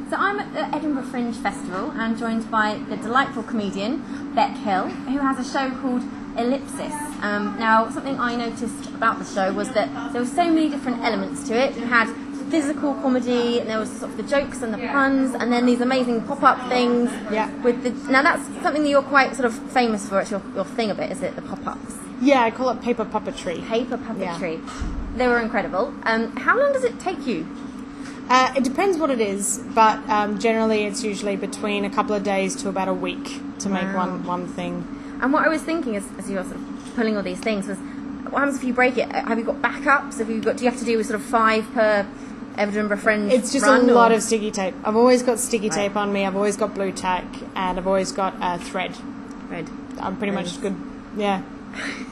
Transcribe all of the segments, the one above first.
So I'm at the Edinburgh Fringe Festival and joined by the delightful comedian Bec Hill, who has a show called Ellipsis. Now, something I noticed about the show was that there were so many different elements to it. You had physical comedy, and there was sort of the jokes and the puns, and then these amazing pop-up things. Yeah. Now that's something that you're quite sort of famous for. It's your thing a bit, is it? The pop-ups. Yeah, I call it paper puppetry. Paper puppetry. Yeah. They were incredible. How long does it take you? It depends what it is, but generally it's usually between a couple of days to about a week to make one thing. And what I was thinking as you were sort of pulling all these things was, what happens if you break it? Have you got backups? Do you have to do sort of 5 per Edinburgh Fringe? It's just a lot of sticky tape. I've always got sticky tape on me. I've always got blue tack, and I've always got thread. Thread. I'm pretty much good. Yeah.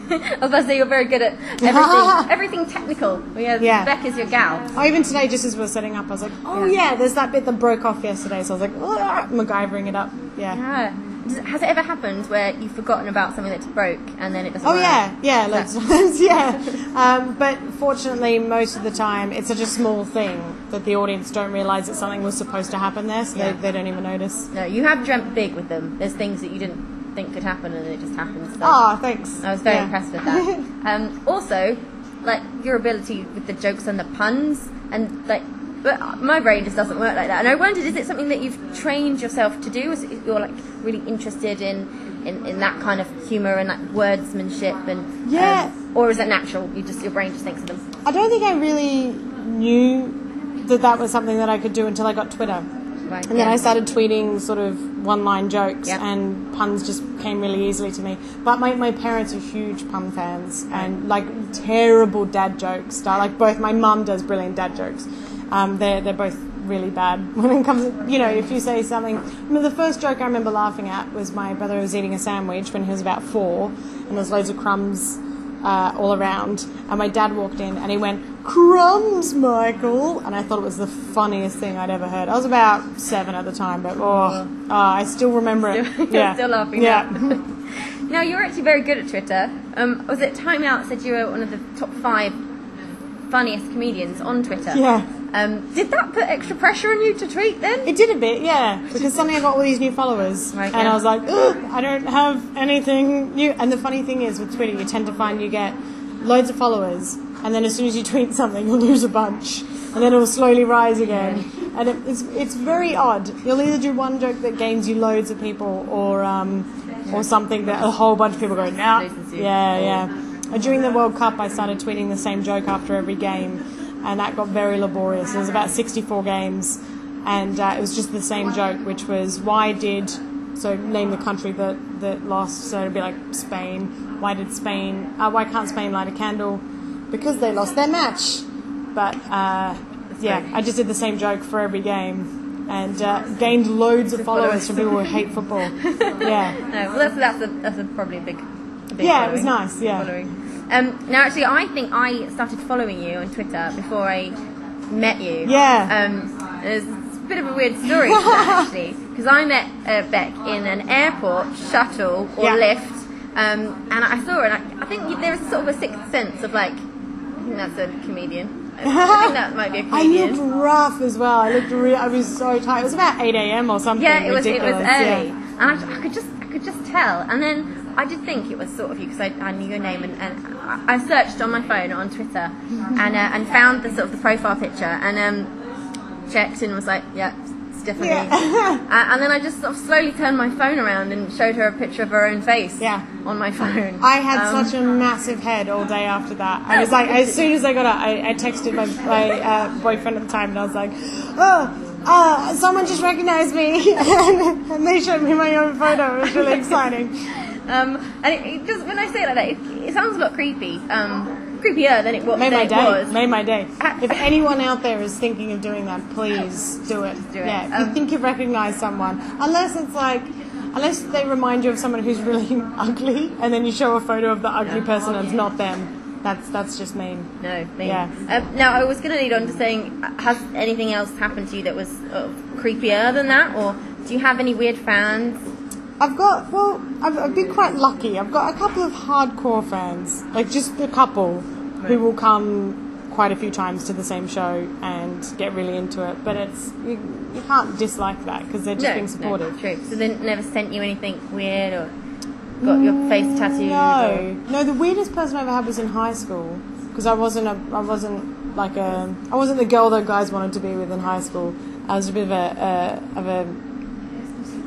I was about to say you're very good at everything technical. Yeah. Bec is your gal. Oh, even today, just as we were setting up, I was like, there's that bit that broke off yesterday. So I was like, MacGyvering it up. Yeah. Has it ever happened where you've forgotten about something that's broke and then it doesn't work? Yeah, loads of times, yeah. But fortunately, most of the time, it's such a small thing that the audience don't realise that something was supposed to happen there, so they don't even notice. No, you have dreamt big with them. There's things that you didn't think could happen and it just happens. So thanks. I was very impressed with that. Also, like your ability with the jokes and the puns, and like, but my brain just doesn't work like that. And I wondered, is it something that you've trained yourself to do? Is it you're like really interested in that kind of humour and like wordsmanship and or is it natural? Your brain just thinks of them. I don't think I really knew that was something that I could do until I got Twitter. Right, and then I started tweeting sort of one-line jokes, and puns just came really easily to me. But my parents are huge pun fans, and like terrible dad jokes. Like both my mum does brilliant dad jokes. They're both really bad when it comes to, if you say something. The first joke I remember laughing at was my brother was eating a sandwich when he was about 4, and there's loads of crumbs all around, and my dad walked in and he went, "Crumbs, Michael," and I thought it was the funniest thing I'd ever heard. I was about 7 at the time, but I still remember it. Still laughing. Yeah. Now you're actually very good at Twitter. Was it Time Out said you were one of the top 5 funniest comedians on Twitter? Yeah. Did that put extra pressure on you to tweet then? It did a bit, yeah, because suddenly I got all these new followers, and I was like, I don't have anything new. And the funny thing is, with Twitter, you tend to find you get loads of followers, and then as soon as you tweet something, you'll lose a bunch, and then it'll slowly rise again. And it's very odd. You'll either do one joke that gains you loads of people, or something that a whole bunch of people go, nah. Yeah. And during the World Cup, I started tweeting the same joke after every game, and that got very laborious. There was about 64 games, and it was just the same joke, which was, name the country that lost, so it'd be like Spain. Why can't Spain light a candle? Because they lost their match. But, I just did the same joke for every game, and gained loads of followers from people who hate football. Yeah. No, well, that's probably a big it was nice, Now, actually, I think I started following you on Twitter before I met you. Yeah. It's a bit of a weird story to that, actually, because I met Bec in an airport shuttle or lift, and I saw her, and I think there's sort of a sixth sense of like, I think that's a comedian. I think that might be a comedian. I looked rough as well. I was so tired. It was about 8 a.m. or something. Yeah, it was early, yeah. and I could just tell, and then I did think it was sort of you because I knew your name, and I searched on my phone on Twitter and found the sort of the profile picture and checked and was like, it's definitely. Yeah. And then I just sort of slowly turned my phone around and showed her a picture of her own face on my phone. I had such a massive head all day after that. I was like, as soon as I got up, I texted my boyfriend at the time, and I was like, someone just recognized me, and they showed me my own photo. It was really exciting. And it just, when I say it like that, it sounds a lot creepy. Creepier than it was. Made my day. If anyone out there is thinking of doing that, please do it. Yeah, if you think you've recognized someone, unless they remind you of someone who's really ugly, and then you show a photo of the ugly person and it's not them. That's just mean. No, mean. Yeah. Now I was going to lead on to saying, has anything else happened to you that was creepier than that, or do you have any weird fans? I've been quite lucky. I've got a couple of hardcore fans, like just a couple, who will come quite a few times to the same show and get really into it. But it's you can't dislike that because they're just being supportive. No, true. So they never sent you anything weird or got your face tattooed? No, the weirdest person I ever had was in high school because I wasn't the girl that guys wanted to be with in high school. I was a bit of a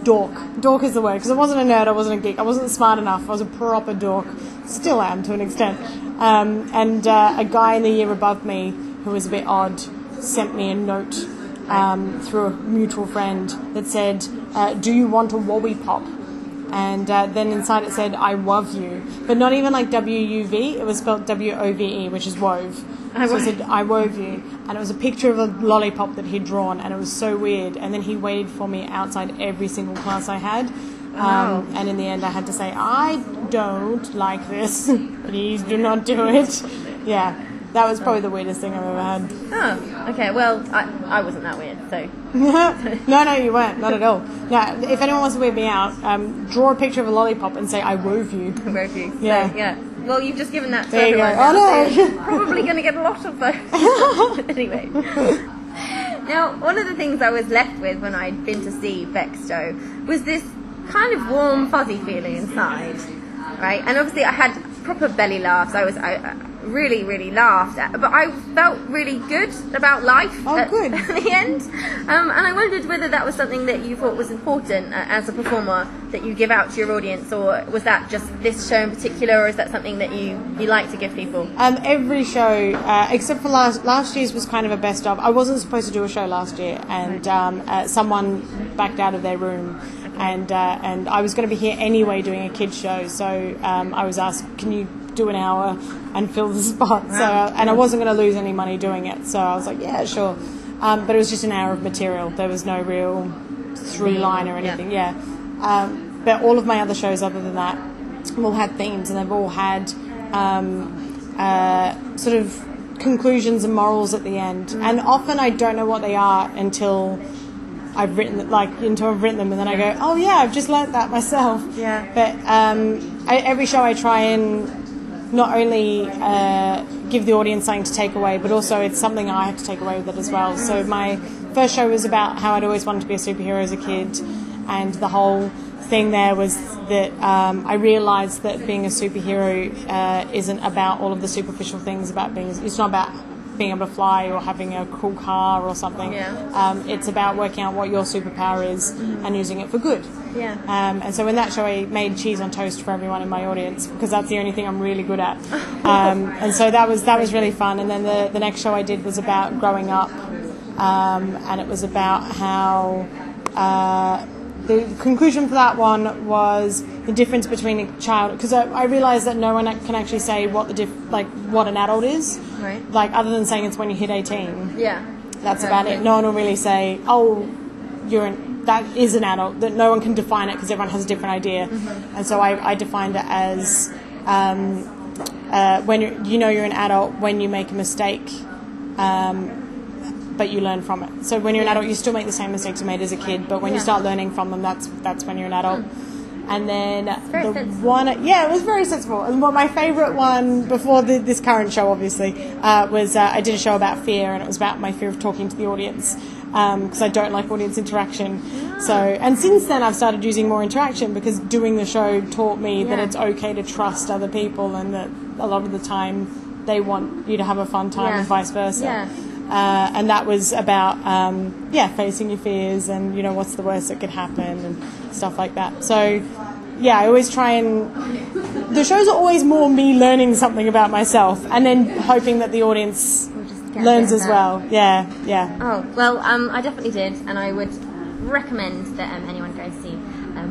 dork. Dork is the word because I wasn't a nerd, I wasn't a geek, I wasn't smart enough. I was a proper dork. Still am to an extent. And a guy in the year above me who was a bit odd sent me a note through a mutual friend that said, "Do you want a wobby pop?" And then inside it said, "I love you," but not even like WUV. It was spelled WOVE, which is wove. So it said, "I wove you," and it was a picture of a lollipop that he'd drawn, and it was so weird. And then he waited for me outside every single class I had. And in the end I had to say, "I don't like this. Please do not do it." Yeah, that was probably the weirdest thing I've ever had. Oh, okay. Well, I wasn't that weird, so. No, you weren't. Not at all. No, if anyone wants to weird me out, draw a picture of a lollipop and say, "I wove you." I wove you. Yeah. So, yeah. Well, you've just given that to there everyone. You go. Oh, no. So you're probably going to get a lot of those. Anyway. Now, one of the things I was left with when I'd been to see Bec's show was this kind of warm, fuzzy feeling inside, right? And obviously I had proper belly laughs. I really, really laughed, but I felt really good about life good. at the end. And I wondered whether that was something that you thought was important as a performer that you give out to your audience, or was that just this show in particular, or is that something that you like to give people? Every show, except for last year's was kind of a best of. I wasn't supposed to do a show last year, and someone backed out of their room. And I was going to be here anyway doing a kids show, so I was asked, "Can you do an hour and fill the spot?" Wow. So, and I wasn't going to lose any money doing it, so I was like, "Yeah, sure." But it was just an hour of material. There was no real through line or anything. Yeah. But all of my other shows, other than that, all had themes, and they've all had sort of conclusions and morals at the end. And often I don't know what they are until I've written them, and then I go, "Oh yeah, I've just learnt that myself." Yeah. But every show I try and not only give the audience something to take away, but also it's something I have to take away with it as well. So my first show was about how I'd always wanted to be a superhero as a kid, and the whole thing there was that I realised that being a superhero isn't about all of the superficial things about being. It's not about being able to fly or having a cool car or something. Yeah. It's about working out what your superpower is and using it for good. Yeah. And so in that show I made cheese on toast for everyone in my audience because that's the only thing I'm really good at. And so that was really fun. And then the next show I did was about growing up, and it was about how the conclusion for that one was the difference between a child, because I realised that no one can actually say what what an adult is, right? Like other than saying it's when you hit 18. Yeah, that's about it. No one will really say, "Oh, that is an adult." That no one can define it because everyone has a different idea. Mm-hmm. And so I defined it as when you're an adult when you make a mistake. But you learn from it. So when you're an adult, you still make the same mistakes you made as a kid, but when you start learning from them, that's when you're an adult. And then it was very sensible. And my favourite one before this current show, obviously, was I did a show about fear, and it was about my fear of talking to the audience because I don't like audience interaction. So, and since then, I've started using more interaction because doing the show taught me that it's okay to trust other people, and that a lot of the time they want you to have a fun time and vice versa. Yeah. And that was about facing your fears and what's the worst that could happen and stuff like that. So I always try and the shows are always more me learning something about myself and then hoping that the audience learns as well. Yeah. Oh well, I definitely did, and I would recommend that anyone go see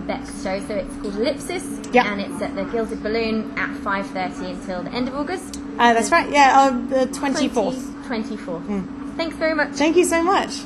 Bec's show. So it's called Ellipsis, and it's at the Gilded Balloon at 5:30 until the end of August. That's right. Yeah, the 24th. 24th. Thanks very much. Thank you so much.